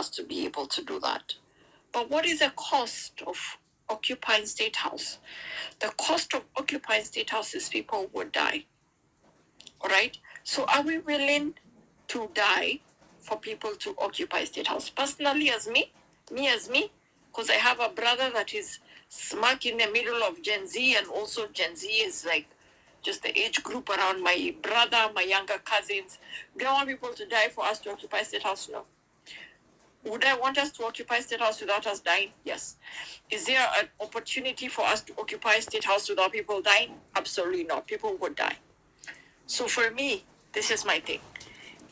us to be able to do that. But what is the cost of occupying State House? The cost of occupying State House is people would die. All right? So are we willing to die for people to occupy State House? Personally, as me, because I have a brother that is smack in the middle of Gen Z, and also Gen Z is like just the age group around my brother, my younger cousins. Do I want people to die for us to occupy State House? No. Would I want us to occupy State House without us dying? Yes. Is there an opportunity for us to occupy State House without people dying? Absolutely not. People would die. So for me, this is my thing.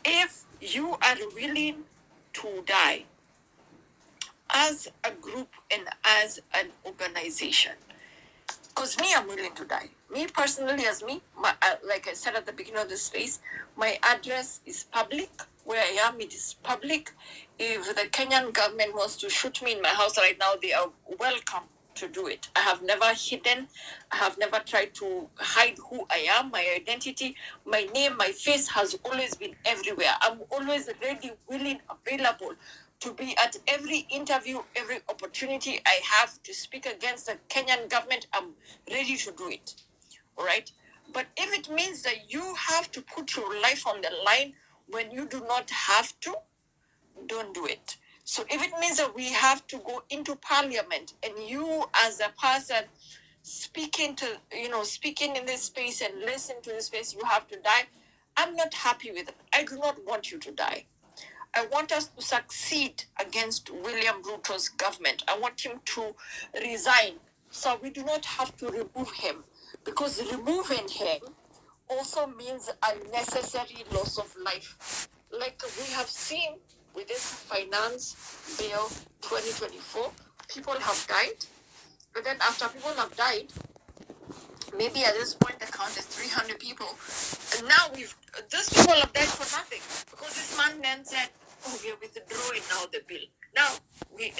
If you are willing to die as a group and as an organization, because me, I'm willing to die. Me personally, as me, like I said at the beginning of this space, my address is public. Where I am, it is public. If the Kenyan government wants to shoot me in my house right now, they are welcome to do it. I have never hidden. I have never tried to hide who I am, my identity, my name, my face has always been everywhere. I'm always ready, willing, available to be at every interview, every opportunity I have to speak against the Kenyan government. I'm ready to do it. All right? But if it means that you have to put your life on the line when you do not have to, don't do it. So if it means that we have to go into parliament and you as a person speaking in this space and listen to this space, you have to die, I'm not happy with it. I do not want you to die. I want us to succeed against William Ruto's government. I want him to resign so we do not have to remove him, because removing him also means unnecessary loss of life. Like we have seen with this finance bill 2024, people have died. But then after people have died, maybe at this point the count is 300 people. And now those people have died for nothing. Because this man then said, oh, we are withdrawing now the bill. Now we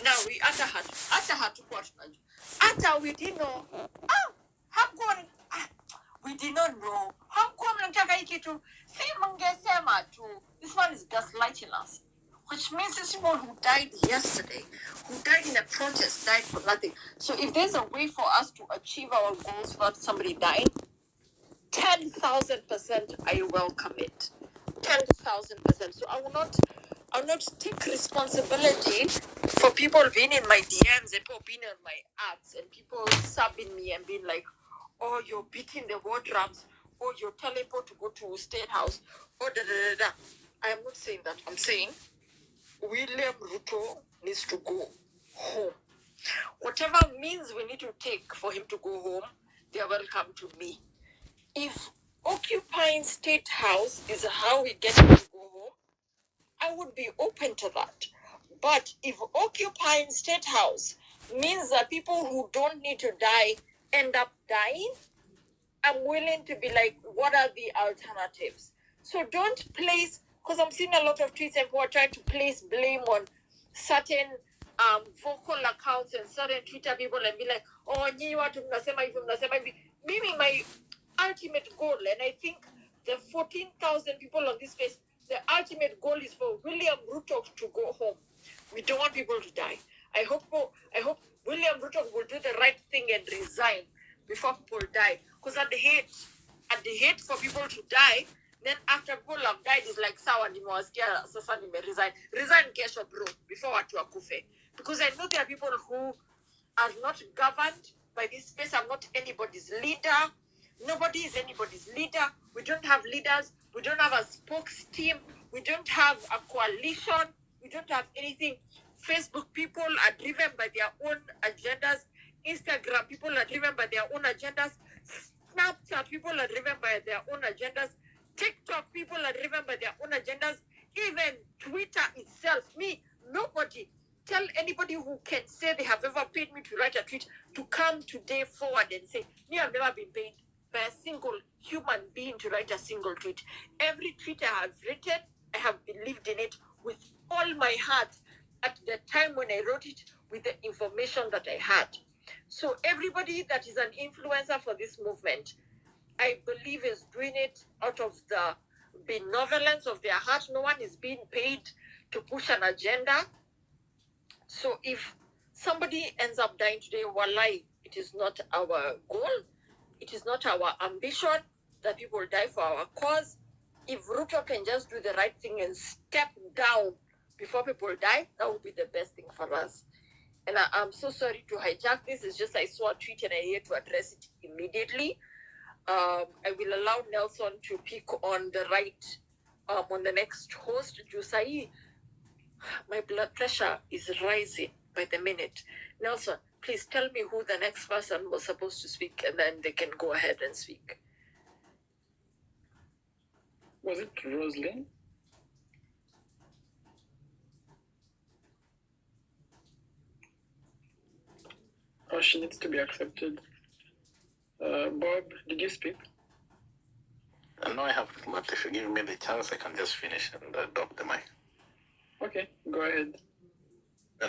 we didn't know. We did not know. This one is gaslighting us. Which means these people who died yesterday, who died in a protest, died for nothing. So if there's a way for us to achieve our goals without somebody dying, 10,000% I welcome it. 10,000%. So I will not take responsibility for people being in my DMs and people being on my ads and people subbing me and being like, oh, you're beating the war drums, or you're telling people to go to State House, or da. I am not saying that. I'm saying William Ruto needs to go home. Whatever means we need to take for him to go home, they are welcome to me. If occupying State House is how we get him to go home, I would be open to that. But if occupying State House means that people who don't need to die end up dying, I'm willing to be like, what are the alternatives? So don't place, because I'm seeing a lot of tweets and people are trying to place blame on certain vocal accounts and certain Twitter people and be like, oh, nyinyi watu mnasema hivi. Mimi, my ultimate goal, and I think the 14,000 people on this space, the ultimate goal is for William Ruto to go home. We don't want people to die. I hope William Ruto will do the right thing and resign before people die. Because at the hate for people to die, then after people have died, it's like, sawa nimewasikia, sasa resign. Resign kesho, bro, before watu wakufe. Because I know there are people who are not governed by this space. I'm not anybody's leader. Nobody is anybody's leader. We don't have leaders. We don't have a spokes team. We don't have a coalition. We don't have anything. Facebook people are driven by their own agendas. Instagram people are driven by their own agendas. Snapchat people are driven by their own agendas. TikTok people are driven by their own agendas. Even Twitter itself, nobody. Tell anybody who can say they have ever paid me to write a tweet to come today forward and say, I've never been paid by a single human being to write a single tweet. Every tweet I have written, I have believed in it with all my heart at the time when I wrote it, with the information that I had. So everybody that is an influencer for this movement, I believe is doing it out of the benevolence of their heart. No one is being paid to push an agenda. So if somebody ends up dying today, wallahi, it is not our goal. It is not our ambition that people die for our cause. If Ruto can just do the right thing and step down before people die, that would be the best thing for us. And I'm so sorry to hijack this. It's just I saw a tweet and I had to address it immediately. I will allow Nelson to pick on the right, on the next host, Jusai. My blood pressure is rising by the minute. Nelson, please tell me who the next person was supposed to speak, and then they can go ahead and speak. Was it Rosalind? Oh, she needs to be accepted. Bob, did you speak? No, I haven't, but if you give me the chance, I can just finish and drop the mic. Okay, go ahead.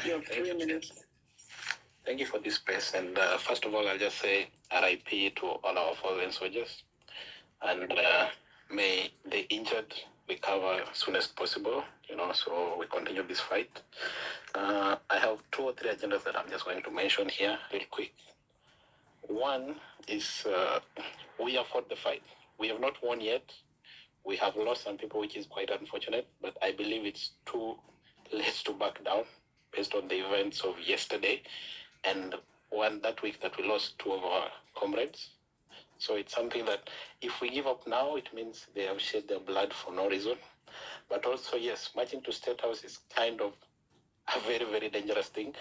You have 3 minutes. Thank you for this space. And first of all, I'll just say RIP to all our fallen soldiers. And may the injured recover as soon as possible, so we continue this fight. I have 2 or 3 agendas that I'm just going to mention here real quick. One is we have fought the fight. We have not won yet. We have lost some people, which is quite unfortunate, but I believe it's too late to back down based on the events of yesterday and that week that we lost 2 of our comrades. So it's something that if we give up now, it means they have shed their blood for no reason. But also, yes, marching to Statehouse is kind of a very, very dangerous thing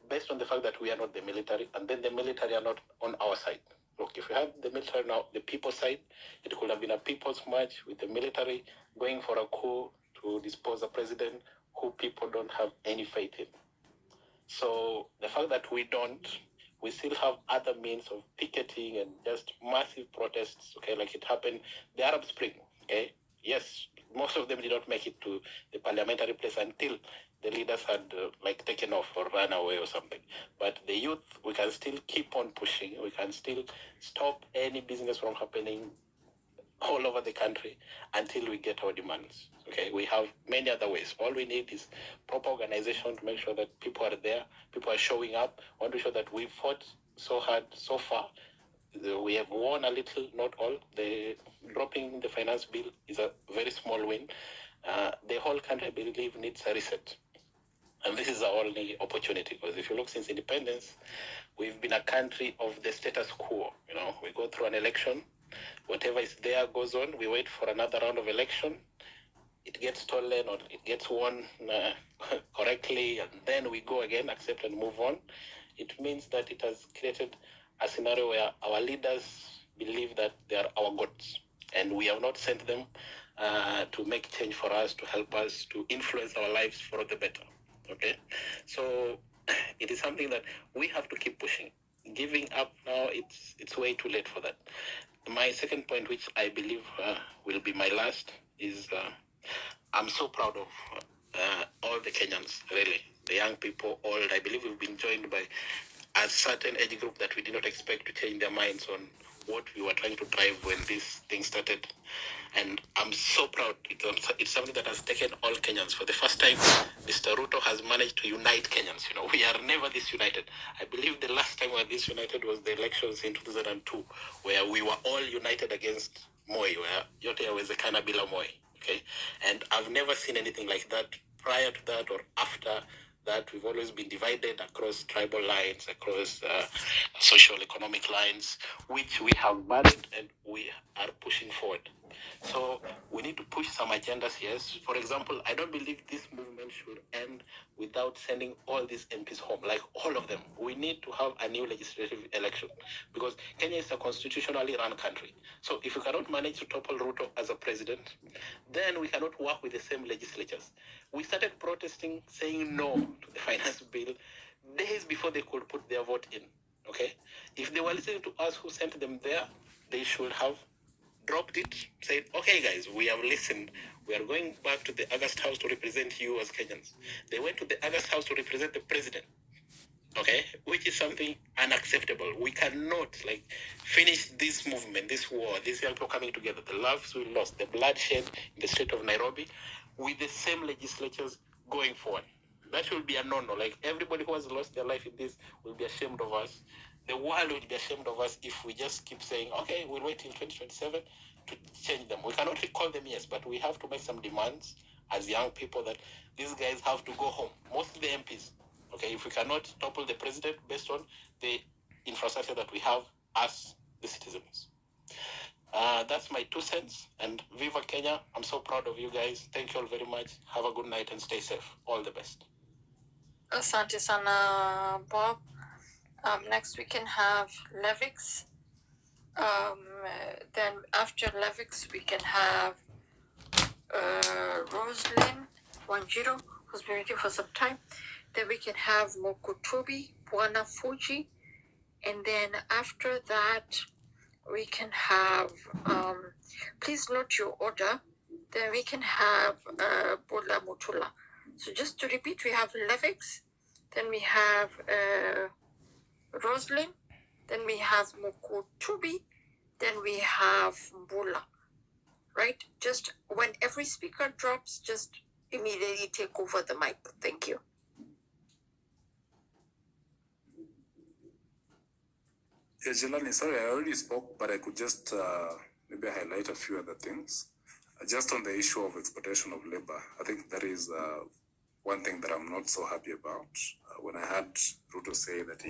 based on the fact that we are not the military, and then the military are not on our side. Look, if we had the military now, the people's side, it could have been a people's march with the military going for a coup to dispose a president who people don't have any faith in. So the fact that we still have other means of picketing and just massive protests, okay, like it happened, the Arab Spring, okay? Yes, most of them did not make it to the parliamentary place until the leaders had taken off or run away or something. But the youth, we can still keep on pushing. We can still stop any business from happening all over the country until we get our demands. Okay, we have many other ways. All we need is proper organization to make sure that people are there, people are showing up. I want to show that we've fought so hard so far. We have won a little, not all. The dropping the finance bill is a very small win. The whole country, I believe, needs a reset. And this is our only opportunity, because if you look since independence, we've been a country of the status quo. We go through an election, whatever is there goes on. We wait for another round of election. It gets stolen or it gets won correctly, and then we go again, accept and move on. It means that it has created a scenario where our leaders believe that they are our gods, and we have not sent them to make change for us, to help us, to influence our lives for the better. Okay, so it is something that we have to keep pushing. Giving up now, it's way too late for that. My second point, which I believe will be my last, is I'm so proud of all the Kenyans, really, the young people, all. I believe we've been joined by a certain age group that we did not expect to change their minds on what we were trying to drive when this thing started. And I'm so proud. It's something that has taken all Kenyans. For the first time, Mr. Ruto has managed to unite Kenyans. We are never this united. I believe the last time we were this united was the elections in 2002, where we were all united against Moi, where yote yawezekana bila Moi. Okay, and I've never seen anything like that prior to that or after that. We've always been divided across tribal lines, across social economic lines, which we have buried and we are pushing forward. So we need to push some agendas, yes. For example, I don't believe this movement should end without sending all these MPs home, like all of them. We need to have a new legislative election, because Kenya is a constitutionally run country. So if we cannot manage to topple Ruto as a president, then we cannot work with the same legislatures. We started protesting, saying no to the finance bill days before they could put their vote in. Okay? If they were listening to us who sent them there, they should have dropped it, said, okay guys, we have listened. We are going back to the August House to represent you as Kenyans. They went to the August House to represent the president. Okay, which is something unacceptable. We cannot finish this movement, this war, these young people coming together, the lives we lost, the bloodshed in the state of Nairobi, with the same legislatures going forward. That will be a no-no. Like, everybody who has lost their life in this will be ashamed of us. The world will be ashamed of us if we just keep saying, okay, we'll wait till 2027 to change them. We cannot recall them, yes, but we have to make some demands as young people that these guys have to go home. Mostly the MPs. Okay, if we cannot topple the president based on the infrastructure that we have as the citizens. That's my 2 cents. And Viva Kenya. I'm so proud of you guys. Thank you all very much. Have a good night and stay safe. All the best. Asante sana, Bob. Next we can have Levix. Then after Levix we can have Rosalind Wanjiro, who's been waiting for some time. Then we can have Mokutobi, Bwana Fuji. And then after that, we can have, please note your order. Then we can have Bola Mutula. So just to repeat, we have Levix, then we have Rosalind, then we have Mokutubi, then we have Bola, right? Just when every speaker drops, just immediately take over the mic. Thank you. Yeah, Jelani, sorry, I already spoke, but I could just maybe highlight a few other things. Just on the issue of exploitation of labor, I think that is one thing that I'm not so happy about. When I heard Ruto say that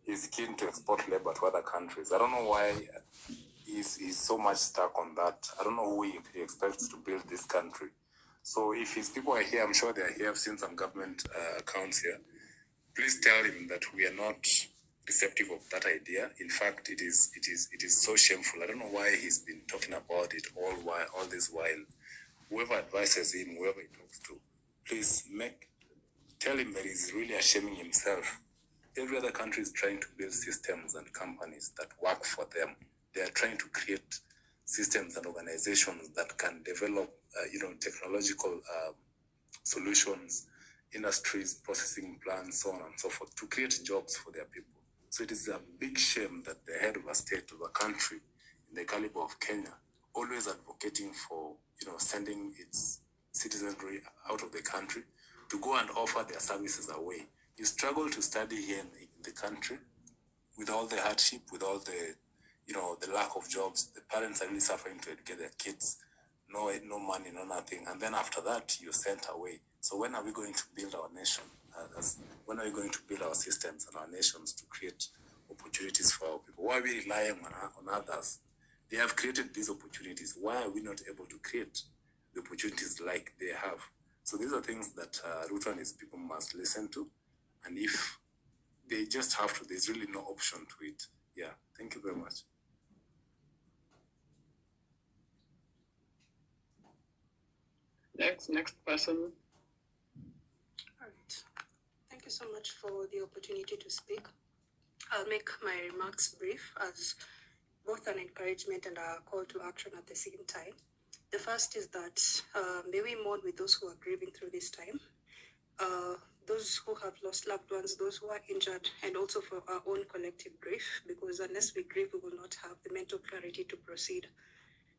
he's keen to export labor to other countries, I don't know why he's so much stuck on that. I don't know who he expects to build this country. So if his people are here, I'm sure they are here. I've seen some government accounts here. Please tell him that we are not receptive of that idea. In fact, it is so shameful. I don't know why he's been talking about it all this while. Whoever advises him, whoever he talks to, please tell him that he's really ashaming himself. Every other country is trying to build systems and companies that work for them. They are trying to create systems and organizations that can develop, technological solutions, industries, processing plants, so on and so forth, to create jobs for their people. So it is a big shame that the head of a state, of a country, in the caliber of Kenya, always advocating for, sending its citizenry out of the country to go and offer their services away. You struggle to study here in the country with all the hardship, with all the, the lack of jobs. The parents are really suffering to educate their kids. No money, no nothing. And then after that, you're sent away. So when are we going to build our nation? When are we going to build our systems and our nations to create opportunities for our people? Why are we relying on others? They have created these opportunities. Why are we not able to create the opportunities like they have? So these are things that Ruto and his people must listen to. And if they just have to, there's really no option to it. Yeah, thank you very much. Next person. All right. Thank you so much for the opportunity to speak. I'll make my remarks brief as both an encouragement and a call to action at the same time. The first is that may we mourn with those who are grieving through this time, those who have lost loved ones, those who are injured, and also for our own collective grief, because unless we grieve, we will not have the mental clarity to proceed.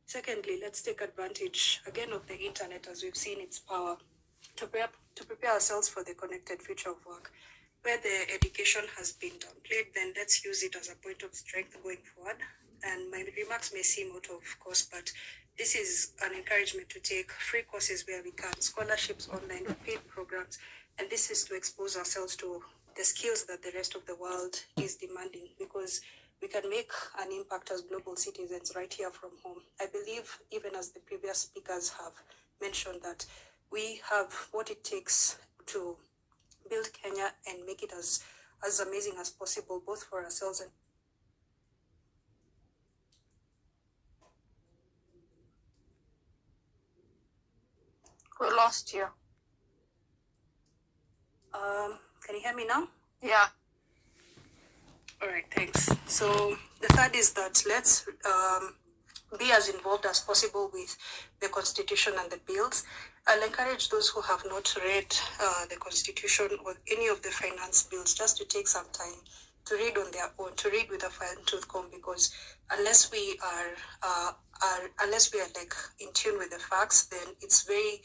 Secondly, let's take advantage again of the internet, as we've seen its power, to prepare ourselves for the connected future of work. Where the education has been downplayed, then let's use it as a point of strength going forward. And my remarks may seem out of course, but this is an encouragement to take free courses where we can, scholarships online, paid programs, and this is to expose ourselves to the skills that the rest of the world is demanding, because we can make an impact as global citizens right here from home. I believe, even as the previous speakers have mentioned, that we have what it takes to build Kenya and make it as amazing as possible, both for ourselves and We lost you. Can you hear me now? Yeah. All right, thanks. So the third is that let's be as involved as possible with the Constitution and the bills. I'll encourage those who have not read the Constitution or any of the finance bills just to take some time to read on their own, to read with a fine-tooth comb, because unless we are like in tune with the facts, then it's very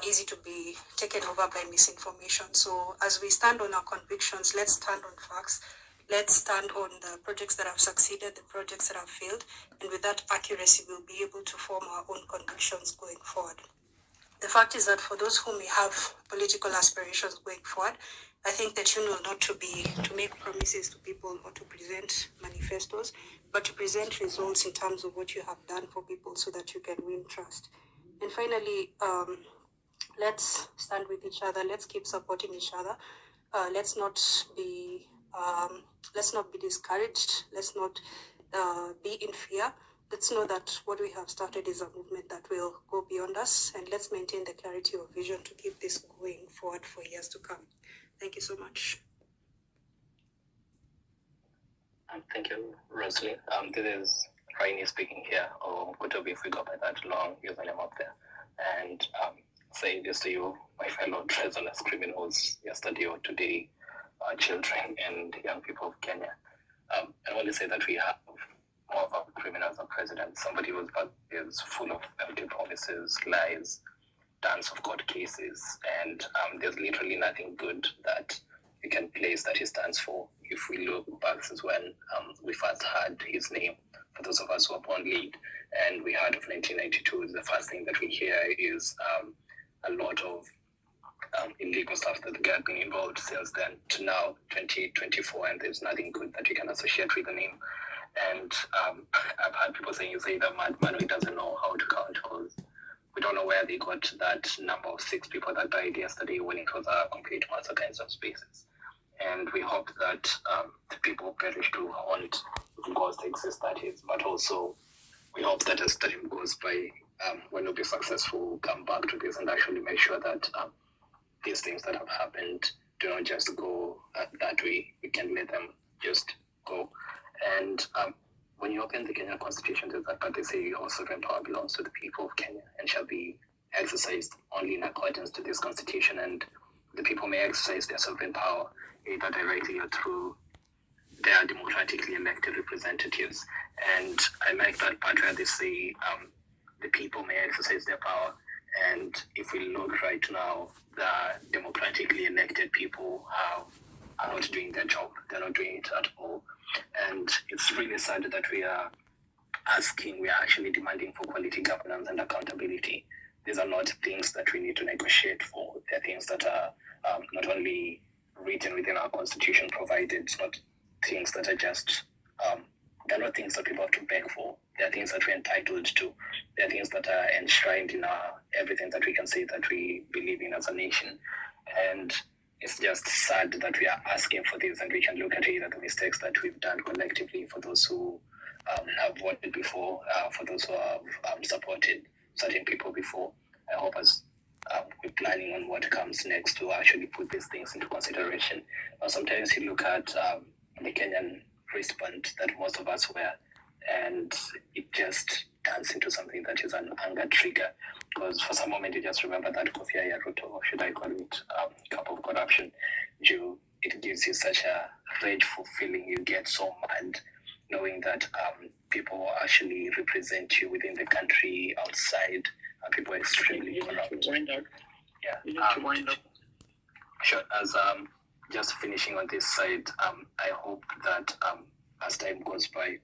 easy to be taken over by misinformation. So as we stand on our convictions, let's stand on facts. Let's stand on the projects that have succeeded, the projects that have failed, and with that accuracy, we'll be able to form our own convictions going forward. The fact is that for those who may have political aspirations going forward, I think that you know not to make promises to people or to present manifestos, but to present results in terms of what you have done for people so that you can win trust. And finally, let's stand with each other. Let's keep supporting each other. Let's not be discouraged. Let's not be in fear. Let's know that what we have started is a movement that will go beyond us, and let's maintain the clarity of vision to keep this going forward for years to come. Thank you so much. Thank you, Rosalie. This is Rainy speaking here, or Kutobi if we go by that long username up there. And saying this to you, my fellow treasonous criminals, yesterday or today, children and young people of Kenya. I want to say that we have more of our criminals as president, somebody who is full of empty promises, lies, tons of court cases, and there's literally nothing good that you can place that he stands for. If we look back since when we first heard his name, for those of us who are born late, and we heard of 1992, the first thing that we hear is a lot of illegal stuff that got been involved since then to now, 2024, and there's nothing good that you can associate with the name. And I've heard people saying he's either madman who doesn't know how to count, because we don't know where they got that number of 6 people that died yesterday when it was a complete massacre in some spaces. And we hope that the people perish to haunt ghosts exist, that is, but also we hope that as time goes by, when we'll be successful, we'll come back to this and actually make sure that these things that have happened do not just go that way. We can let them just go. And when you open the Kenyan Constitution, there's that part they say all sovereign power belongs to the people of Kenya and shall be exercised only in accordance to this Constitution, and the people may exercise their sovereign power either directly or through their democratically elected representatives. And I like that part where they say the people may exercise their power. And if we look right now, the democratically elected people are not doing their job. They're not doing it at all. And it's really sad that we are actually demanding for quality governance and accountability. These are not things that we need to negotiate for. They're things that are not only written within our constitution provided, not things that are just, they're not things that people have to beg for. They're things that we're entitled to. They're things that are enshrined in everything that we can say that we believe in as a nation. And it's just sad that we are asking for this, and we can look at either the mistakes that we've done collectively for those who have voted before, for those who have supported certain people before. I hope as we're planning on what comes next to actually put these things into consideration. Sometimes you look at the Kenyan wristband that most of us wear, and it just turns into something that is an anger trigger, because for some moment you just remember that Kofia Yaruto, or should I call it cup of corruption, it gives you such a rageful feeling. You get so mad knowing that people actually represent you within the country, outside, people are extremely corrupt. Yeah. You need to wind up. Sure. As just finishing on this side, I hope that as time goes by,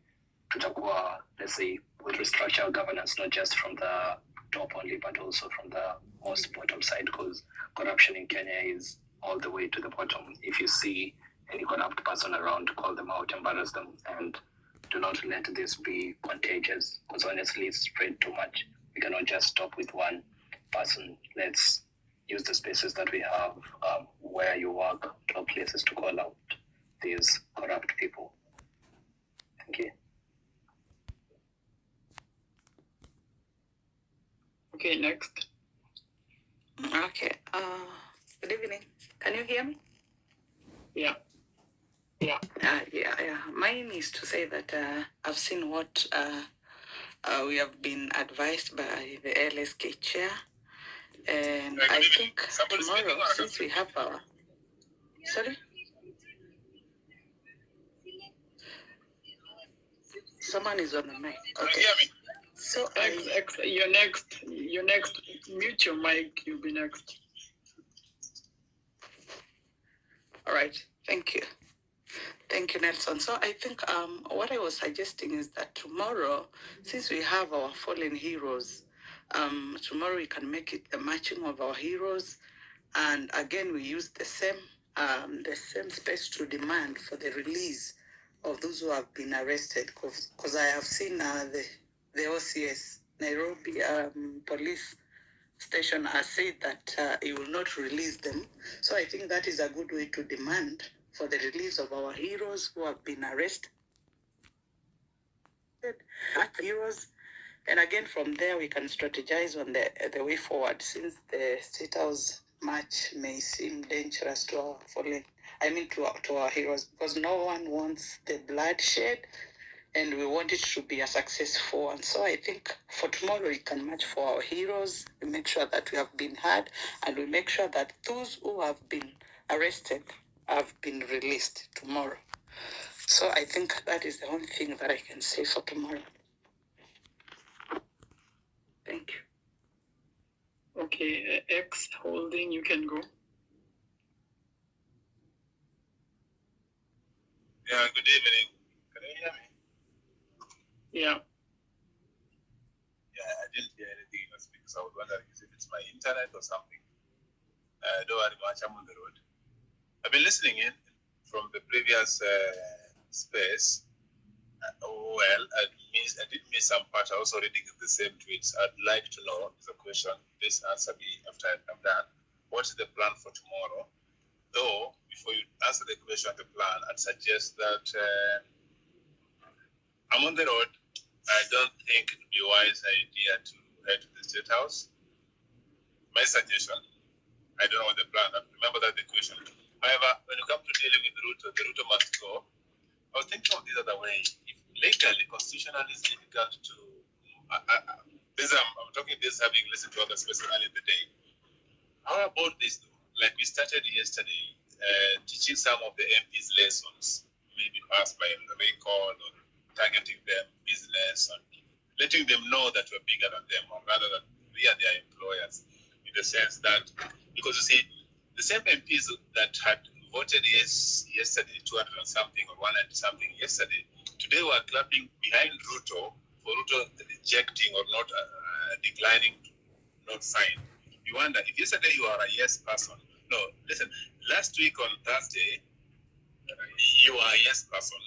tutakuwa, let's say, we'll restructure our governance not just from the top only, but also from the most bottom side, because corruption in Kenya is all the way to the bottom. If you see any corrupt person around, call them out, embarrass them, and do not let this be contagious, because honestly, it's spread too much. We cannot just stop with one person. Let's use the spaces that we have where you work, top places, to call out these corrupt people. Thank you. Okay, next. Okay. Good evening. Can you hear me? Yeah. Yeah. Mine is to say that I've seen what we have been advised by the LSK chair, and I think tomorrow, since we have our... Sorry? Someone is on the mic. Okay. So you're next. You're next. Mute your mic. You'll be next. All right. Thank you. Thank you, Nelson. So I think what I was suggesting is that tomorrow, since we have our fallen heroes, tomorrow we can make it the marching of our heroes, and again we use the same space to demand for the release of those who have been arrested. Because I have seen the OCS Nairobi police station has said that it will not release them. So I think that is a good way to demand for the release of our heroes who have been arrested. Heroes. And again, from there, we can strategize on the way forward, since the Statehouse march may seem dangerous to our fallen, to our heroes, because no one wants the bloodshed, and we want it to be a successful one. So I think for tomorrow, we can march for our heroes. We make sure that we have been heard, and we make sure that those who have been arrested have been released tomorrow. So I think that is the only thing that I can say for tomorrow. Thank you. Okay, X Holding, you can go. Yeah, good evening. Can you hear me? Yeah. Yeah, I didn't hear anything you were speaking, so I was wondering if it's my internet or something. Don't worry much, I'm on the road. I've been listening in from the previous space. I did miss some part. I also reading the same tweets. I'd like to know the question. Please answer me after I'm done. What is the plan for tomorrow? Though, before you answer the question, the plan, I'd suggest that I'm on the road. I don't think it would be a wise idea to head to the Statehouse. My suggestion, I don't know what the plan. Remember that the question. However, when you come to dealing with the router must go. I was thinking of this other way. If legally, constitutionally, it's difficult to. I'm talking this having listened to others personally in the day. How about this? Like we started yesterday, teaching some of the MPs lessons, maybe passed by recall or targeting them business and letting them know that we're bigger than them, or rather that we are their employers, in the sense that, because you see, the same MPs that had voted yes yesterday, 200 and something or 100 something yesterday, today we're clapping behind Ruto for Ruto rejecting or not declining, not sign. You wonder, if yesterday you are a yes person, no, listen, last week on Thursday, you are a yes person.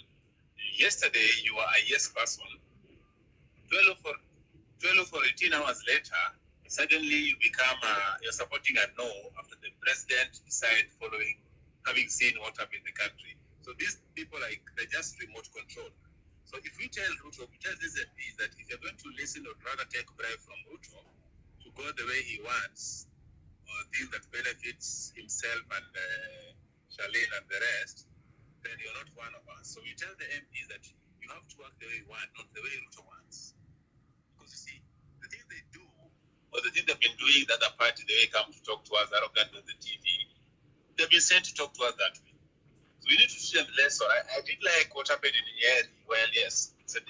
Yesterday, you are a yes person. 12 or 18 hours later, suddenly you become, you're supporting a no after the president decided following, having seen what happened in the country. So these people, they're just remote control. So if we tell Ruto, we tell these MPs that if you're going to listen or rather take bribe from Ruto to go the way he wants, or things that benefits himself and Charlene and the rest, then you're not one of us. So we tell the MPs that you have to work the way you want, not the way Ruto wants. Because you see, the things they do, or the things they've been doing, the other party, they come to talk to us arrogant on the TV, they've been sent to talk to us that way. So we need to teach them less. So I did like what happened in Nyeri. Well, yes, it's a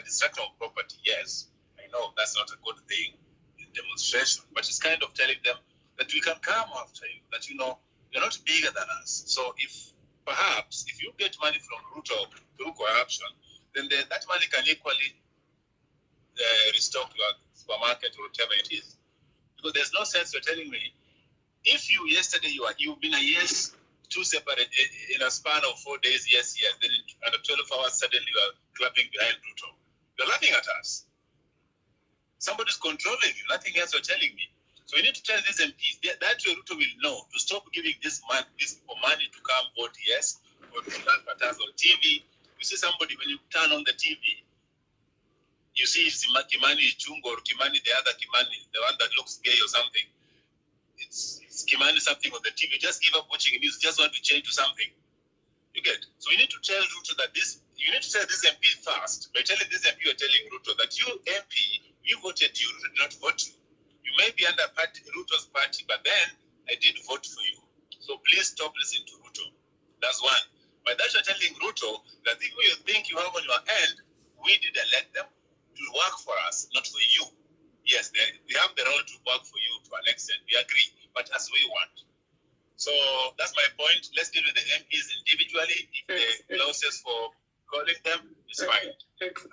destruction of property, yes. I know that's not a good thing in demonstration, but it's kind of telling them that we can come after you, that you're not bigger than us. So if perhaps if you get money from Ruto through corruption, then that money can equally restock your supermarket or whatever it is. Because there's no sense you're telling me, if yesterday you've been a yes, two separate in a span of 4 days, yes, then under 12 hours suddenly you are clapping behind Ruto. You're laughing at us. Somebody's controlling you, nothing else you're telling me. So we need to tell these MPs that way Ruto will know to stop giving this people money to come vote yes, or to laugh at us on TV. You see somebody, when you turn on the TV, you see Kimani Chungo or Kimani, the other Kimani, the one that looks gay or something. It's Kimani something on the TV. Just give up watching news. Just want to change to something. You get? So you need to tell Ruto that you need to tell this MP first. By telling this MP, you're telling Ruto that you MP, we voted you, Ruto did not vote you. You may be under Ruto's party, but then I did vote for you. So please stop listening to Ruto. That's one. By that you're telling Ruto that the people you think you have on your hand, we did elect them to will work for us, not for you. Yes, they have the role to work for you to an extent. We agree, but as we want. So that's my point. Let's deal with the MPs individually. If the clauses for calling them, it's fine.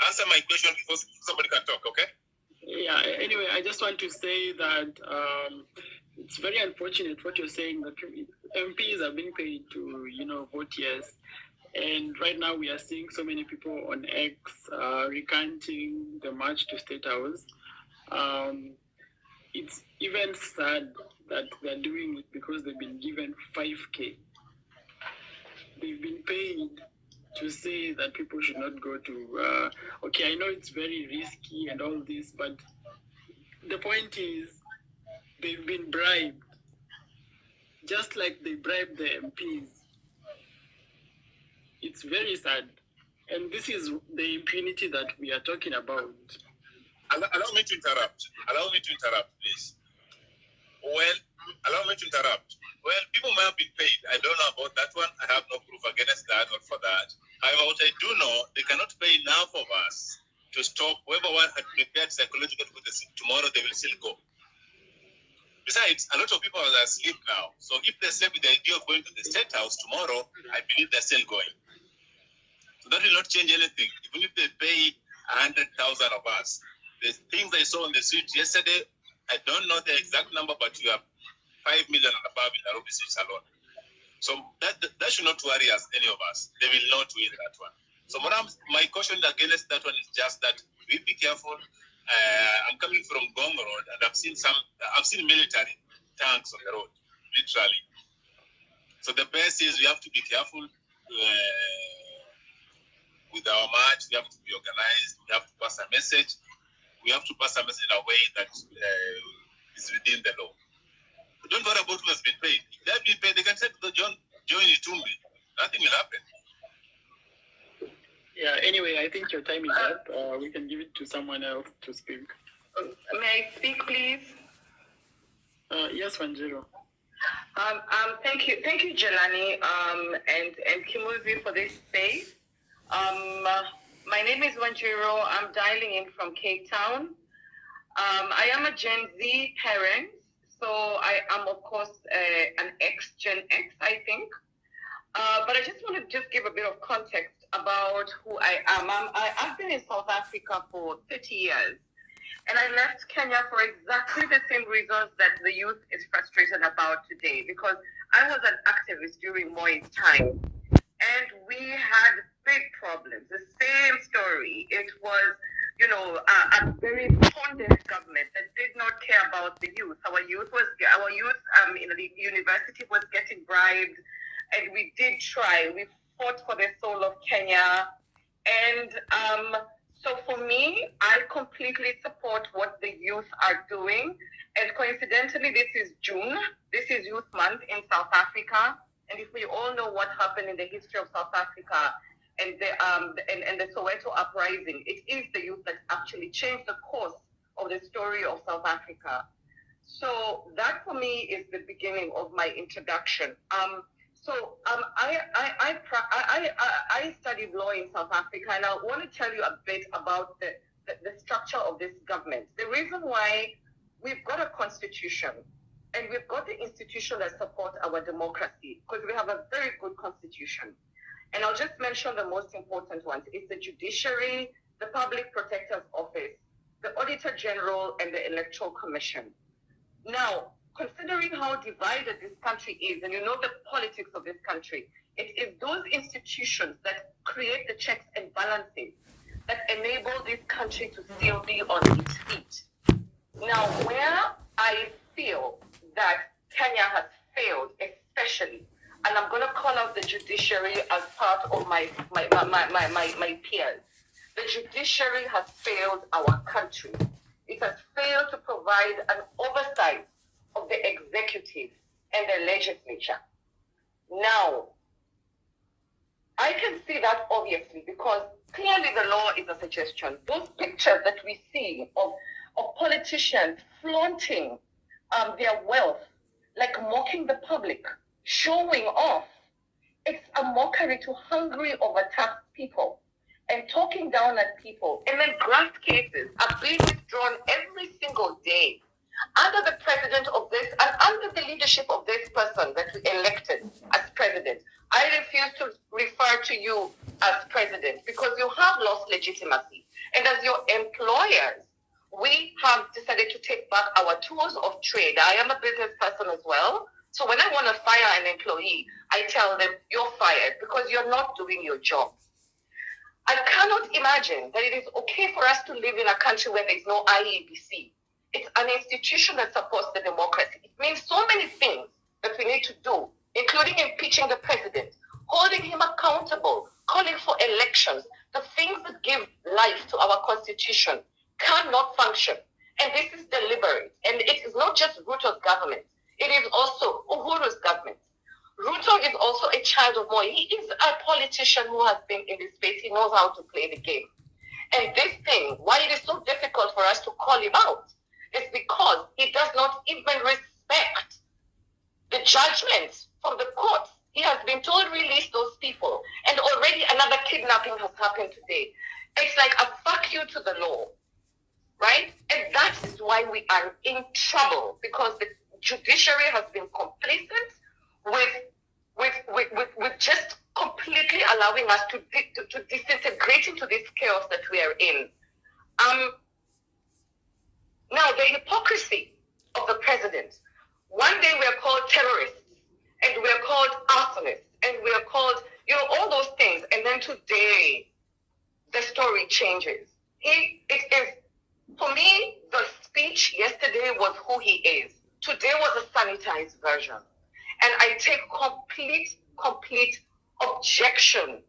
Answer my question before somebody can talk, okay? Yeah, anyway, I just want to say that it's very unfortunate what you're saying, that MPs are being paid to, vote yes. And right now we are seeing so many people on X recanting the march to Statehouse. It's even sad that they're doing it because they've been given 5K. They've been paid to say that people should not go to, okay, I know it's very risky and all this, but the point is they've been bribed, just like they bribed the MPs. It's very sad. And this is the impunity that we are talking about. Allow me to interrupt. Please. Well, allow me to interrupt. Well, people may have been paid. I don't know about that one. I have no proof against that or for that. However, what I do know, they cannot pay enough of us to stop whoever one had prepared psychologically for this. Tomorrow they will still go. Besides, a lot of people are asleep now. So if they say with the idea of going to the State House tomorrow, I believe they're still going. So that will not change anything. Even if they pay 100,000 of us. The things I saw on the street yesterday, I don't know the exact number, but you have 5 million and above in Nairobi streets alone. So that should not worry us, any of us. They will not win that one. So my caution against that one is just that we be careful. I'm coming from Gong Road, and I've seen military tanks on the road, literally. So the best is we have to be careful with our march. We have to be organized. We have to pass a message. We have to pass a message in a way that is within the law. But don't worry about who has been paid. If they have been paid, they can say to join Itumbi. Nothing will happen. Yeah, anyway, I think your time is up. We can give it to someone else to speak. May I speak, please? Yes, Wanjiro. Thank you, Jelani, and Kimuzi for this space. My name is Wanjiro. I'm dialing in from Cape Town. I am a Gen Z parent, so I am, of course, an Gen X, I think. But I just want to give a bit of context about who I am. I've been in South Africa for 30 years, and I left Kenya for exactly the same reasons that the youth is frustrated about today, because I was an activist during Moi's time, and we had big problems. The same story. It was, a very pundit government that did not care about the youth. Our youth in the university was getting bribed, and we did try. We fought for the soul of Kenya, and so for me, I completely support what the youth are doing. And coincidentally, this is June. This is Youth Month in South Africa. And if we all know what happened in the history of South Africa and the Soweto uprising, it is the youth that actually changed the course of the story of South Africa. So that for me is the beginning of my introduction. I studied law in South Africa, and I want to tell you a bit about the structure of this government. The reason why we've got a constitution and we've got the institution that support our democracy, because we have a very good constitution. And I'll just mention the most important ones. It's the judiciary, the public protector's office, the auditor general, and the electoral commission. Now, considering how divided this country is, and you know the politics of this country, it is those institutions that create the checks and balances that enable this country to still be on its feet. Now, where I feel that Kenya has failed, especially, and I'm going to call out the judiciary as part of my peers. The judiciary has failed our country. It has failed to provide an oversight of the executive and the legislature. Now, I can see that obviously because clearly the law is a suggestion. Those pictures that we see of politicians flaunting their wealth, like mocking the public, showing off, it's a mockery to hungry, overtaxed people. and talking down at people. And then graft cases are being withdrawn every single day under the president of this and under the leadership of this person that we elected as president. I refuse to refer to you as president because you have lost legitimacy. And as your employers, we have decided to take back our tools of trade. I am a business person as well. So when I want to fire an employee, I tell them, you're fired because you're not doing your job. I cannot imagine that it is okay for us to live in a country where there is no IEBC. It's an institution that supports the democracy. It means so many things that we need to do, including impeaching the president, holding him accountable, calling for elections. The things that give life to our constitution cannot function. And this is deliberate. And it is not just Ruto's government. It is also Uhuru's government. Ruto is also a child of Moi. He is a politician who has been in this space. He knows how to play the game. And this thing, why it is so difficult for us to call him out, is because he does not even respect the judgments from the courts. He has been told release those people. And already another kidnapping has happened today. It's like a fuck you to the law, right? And that is why we are in trouble, because the judiciary has been complacent with just completely allowing us to disintegrate into this chaos that we are in. Now, the hypocrisy of the president. One day we are called terrorists, and we are called arsonists, and we are called, all those things. And then today, the story changes. For me, the speech yesterday was who he is. Today was a sanitized version. And I take complete objection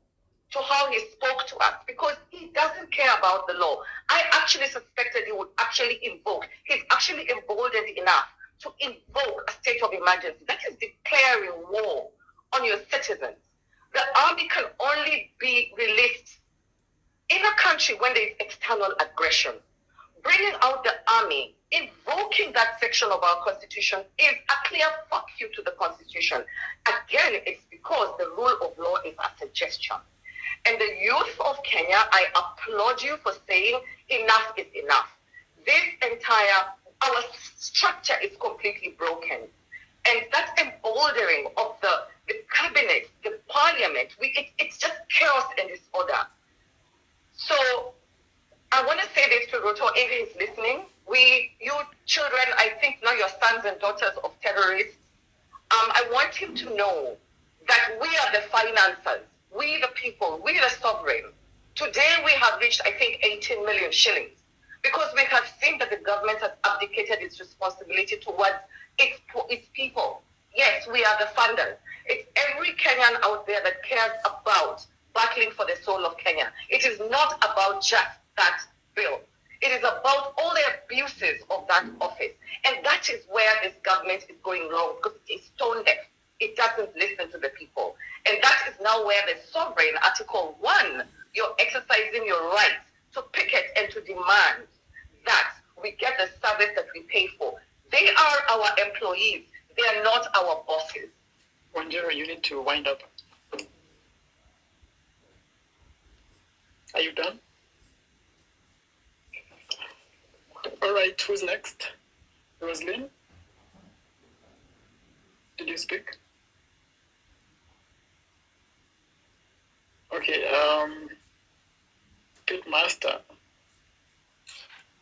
to how he spoke to us, because he doesn't care about the law. I actually suspected he would actually he's actually emboldened enough to invoke a state of emergency. That is declaring war on your citizens. The army can only be released in a country when there is external aggression. Bringing out the army, invoking that section of our constitution is a clear fuck you to the constitution. Again, it's because the rule of law is a suggestion. And the youth of Kenya, I applaud you for saying enough is enough. Our structure is completely broken. And that emboldening of the cabinet, the parliament, it's just chaos and disorder. So I want to say this to Ruto, if he's listening. You children, I think now you're sons and daughters of terrorists. I want him to know that we are the financiers, we the people, we the sovereign. Today we have reached, I think, 18 million shillings, because we have seen that the government has abdicated its responsibility towards its people. Yes, we are the funders. It's every Kenyan out there that cares about battling for the soul of Kenya. It is not about just that bill. It is about all the abuses of that office. And that is where this government is going wrong, because it is stone deaf. It doesn't listen to the people. And that is now where the sovereign, Article 1, you're exercising your rights to picket and to demand that we get the service that we pay for. They are our employees. They are not our bosses. Wanjiro, you need to wind up. Are you done? All right, who's next? Roslyn? Did you speak? Okay, Pitmaster.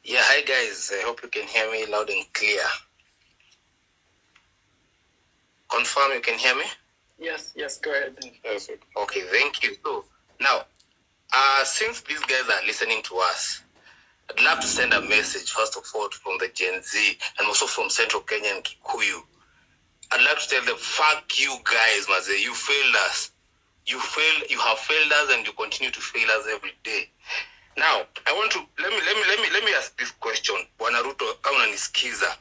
Yeah, hi guys. I hope you can hear me loud and clear. Confirm you can hear me? Yes, go ahead. Perfect. Okay, thank you. So now, since these guys are listening to us, I'd love to send a message, first of all, from the Gen Z and also from Central Kenya and Kikuyu. I'd like to tell them, fuck you guys, Maze. You failed us. You have failed us, and you continue to fail us every day. Now, I want to let me ask this question, Bwana Ruto, kama unanisikiza.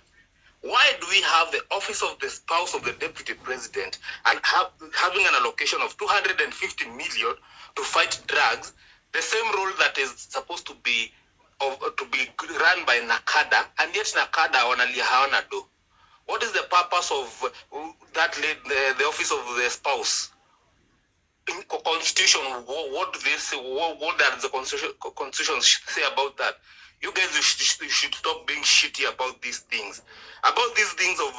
Why do we have the office of the spouse of the deputy president and having an allocation of 250 million to fight drugs, the same role that is supposed to be run by Nakada, and yet Nakada wanalia hawana do? What is the purpose of that the office of the spouse? in constitution, what does the constitution say about that? You guys should stop being shitty about these things. About these things of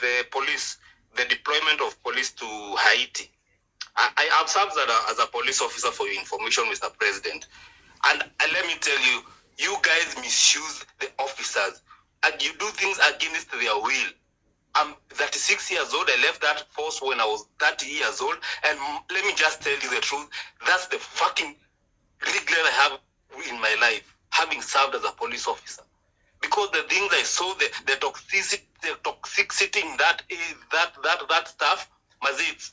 the police, the deployment of police to Haiti. I have served as a police officer for your information, Mr. President. And let me tell you, you guys misuse the officers. And you do things against their will. I'm 36 years old. I left that force when I was 30 years old. And let me just tell you the truth. That's the fucking regret I have in my life, having served as a police officer. Because the things I saw, the toxicity in that stuff, Mazits,